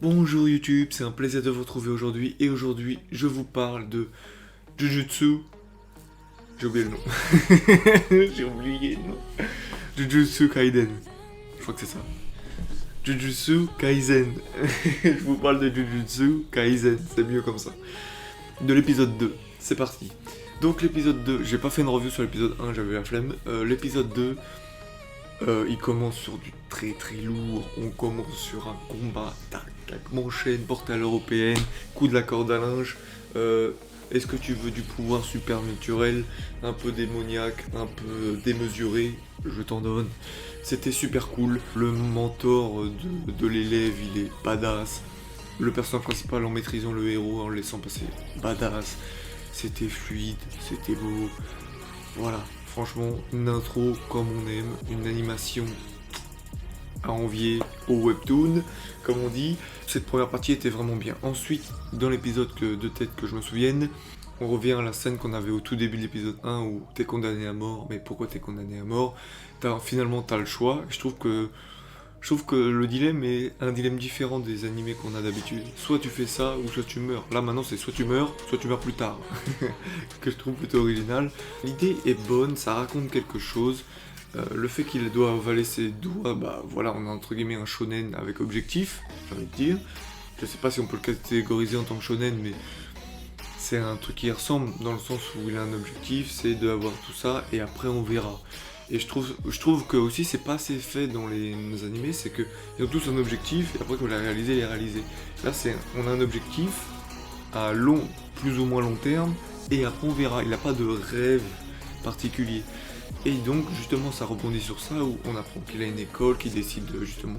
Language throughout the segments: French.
Bonjour YouTube, c'est un plaisir de vous retrouver aujourd'hui et aujourd'hui je vous parle de Jujutsu. J'ai oublié le nom. J'ai oublié le nom. Jujutsu Kaisen. Je crois que c'est ça. Jujutsu Kaisen. Je vous parle de Jujutsu Kaisen, c'est mieux comme ça. De l'épisode 2, c'est parti. Donc l'épisode 2, j'ai pas fait une review sur l'épisode 1, j'avais la flemme. L'épisode 2, il commence sur du très très lourd. On commence sur un combat, tac, tac, manchaine, portée à l'européenne, coup de la corde à linge. Est-ce que tu veux du pouvoir supernaturel, un peu démoniaque, un peu démesuré? Je t'en donne. C'était super cool. Le mentor de l'élève, il est badass. Le personnage principal en maîtrisant le héros, en le laissant passer, badass. C'était fluide, c'était beau. Voilà, franchement, une intro comme on aime, une animation à envier au webtoon, comme on dit. Cette première partie était vraiment bien. Ensuite, dans l'épisode de tête que je me souvienne, on revient à la scène qu'on avait au tout début de l'épisode 1 où t'es condamné à mort, mais pourquoi t'es condamné à mort? Finalement, t'as le choix. Je trouve que le dilemme est un dilemme différent des animés qu'on a d'habitude. Soit tu fais ça, ou soit tu meurs. Là maintenant c'est soit tu meurs plus tard. Que je trouve plutôt original. L'idée est bonne, ça raconte quelque chose. Le fait qu'il doit avaler ses doigts, bah voilà, on a entre guillemets un shonen avec objectif, j'ai envie de dire. Je sais pas si on peut le catégoriser en tant que shonen, mais c'est un truc qui ressemble dans le sens où il a un objectif, c'est d'avoir tout ça, et après on verra. Et je trouve que aussi c'est pas assez fait dans les animés, c'est que ils ont tous un objectif et après qu'on l'a réalisé, il est réalisé. Là on a un objectif à long, plus ou moins long terme, et après on verra. Il n'a pas de rêve particulier. Et donc justement ça rebondit sur ça où on apprend qu'il a une école qui décide justement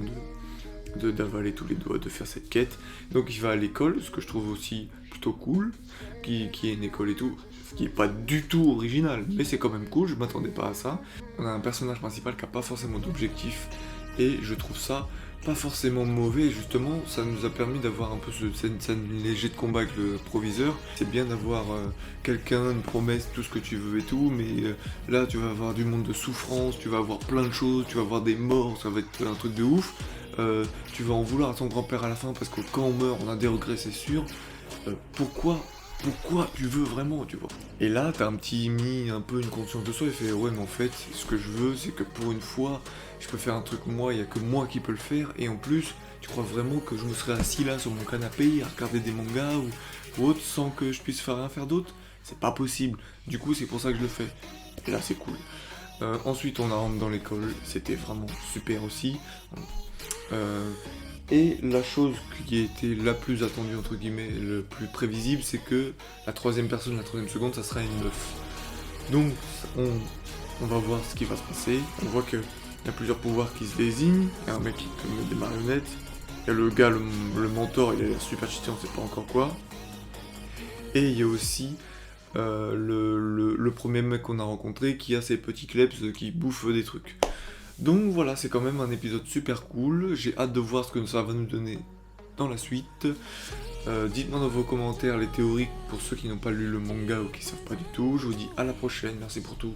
d'avaler tous les doigts, de faire cette quête. Donc il va à l'école, ce que je trouve aussi plutôt cool, qui est une école et tout, ce qui est pas du tout original, mais c'est quand même cool, je m'attendais pas à ça. On a un personnage principal qui a pas forcément d'objectif, et je trouve ça pas forcément mauvais, justement, ça nous a permis d'avoir un peu cette scène léger de combat avec le proviseur. C'est bien d'avoir quelqu'un, une promesse, tout ce que tu veux et tout, mais là tu vas avoir du monde de souffrance, tu vas avoir plein de choses, tu vas avoir des morts, ça va être un truc de ouf. Tu vas en vouloir à ton grand-père à la fin parce que quand on meurt, on a des regrets, c'est sûr. Pourquoi tu veux vraiment, tu vois? Et là, t'as un peu une conscience de soi et fait ouais, mais en fait, ce que je veux, c'est que pour une fois, je peux faire un truc moi, il y a que moi qui peux le faire. Et en plus, tu crois vraiment que je me serais assis là sur mon canapé à regarder des mangas ou autre sans que je puisse faire rien faire d'autre? C'est pas possible. Du coup, c'est pour ça que je le fais. Et là, c'est cool. Ensuite, on rentre dans l'école, c'était vraiment super aussi. Euh, et la chose qui a été la plus attendue, entre guillemets, le plus prévisible, c'est que la troisième personne, la troisième seconde, ça sera une meuf. Donc, on va voir ce qui va se passer. On voit qu'il y a plusieurs pouvoirs qui se désignent. Il y a un mec qui peut mettre des marionnettes. Il y a le gars, le mentor, il a l'air super cheaté, on sait pas encore quoi. Et il y a aussi le premier mec qu'on a rencontré qui a ses petits kleps qui bouffent des trucs. Donc voilà, c'est quand même un épisode super cool. J'ai hâte de voir ce que ça va nous donner dans la suite. Dites-moi dans vos commentaires les théories pour ceux qui n'ont pas lu le manga ou qui savent pas du tout. Je vous dis à la prochaine, merci pour tout.